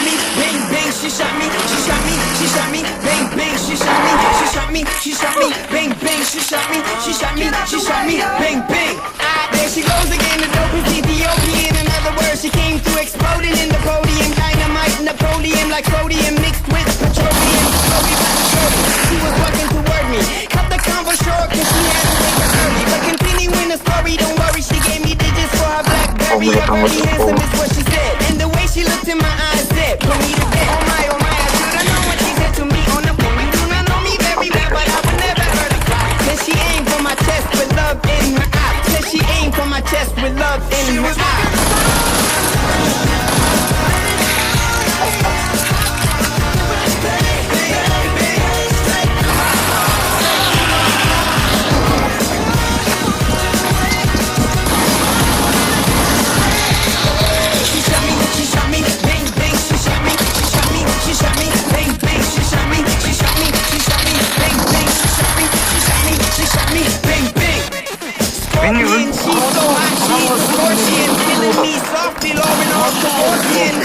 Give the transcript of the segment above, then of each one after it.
me, bang bang, she shot me, she shot me, she shot me, bang bang, she shot me, she shot me, she shot me, bang bang, she shot me, she shot me, she shot me, bang bang. There she goes again, the dopest Ethiopian. In other words, she came through exploding in the podium, dynamite, Napoleon, like sodium mixed with petroleum. Slowly but surely, she was working toward me. Cut the convo short, cause she had to wake up early. But continuing the story, don't worry, she gave me digits for her BlackBerry. Her very handsome is what she said, and the way she looked in my eyes said, put me to bed. Oh my, I should've known what she said to me on the phone. You do not know me very well, but I would never hurt her fly. Said she aimed for my chest with love in her eye. Said she aimed for my chest with love in her eye.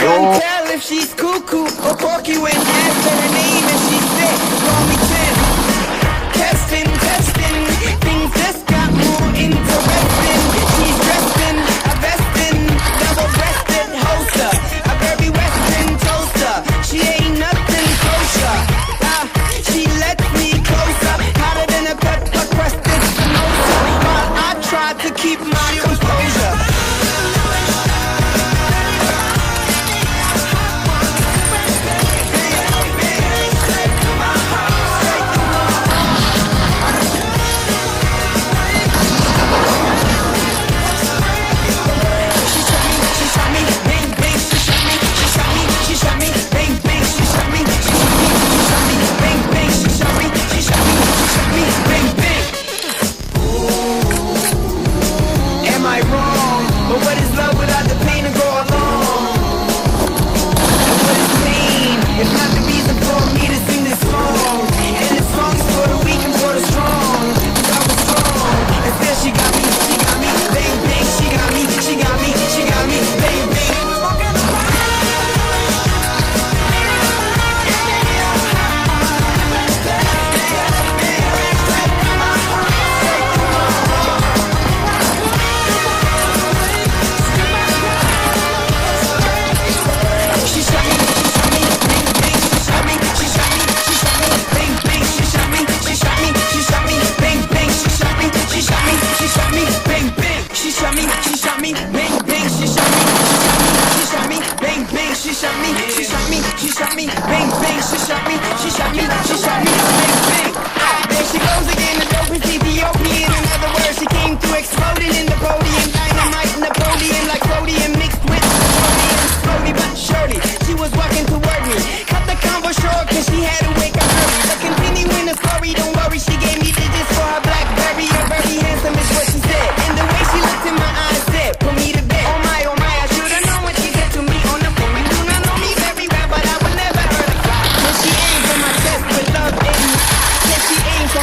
Can't tell if she's cuckoo or porky when asked her name and she said, call me Tim. Testing, things just got more interesting. She's dressed in a vestin, double-breasted holster, a very western toaster. She ain't nothing kosher. She lets me closer, hotter than a pepper-crusted samosa. While I try to keep my composure.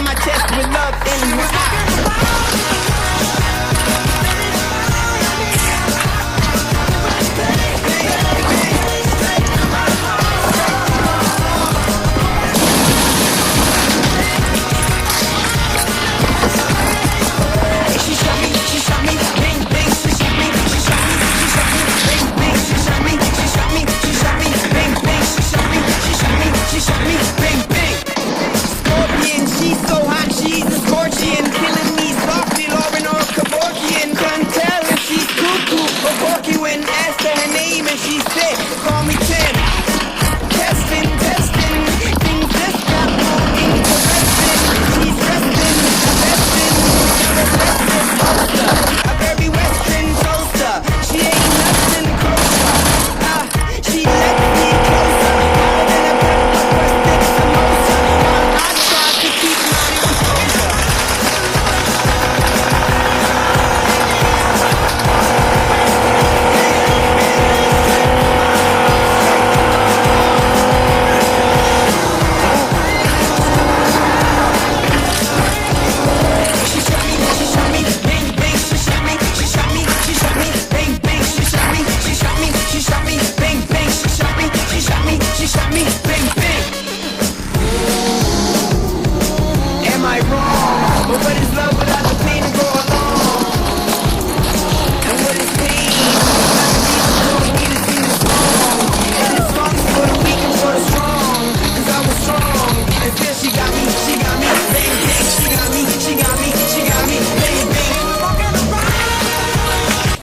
My chest shot me,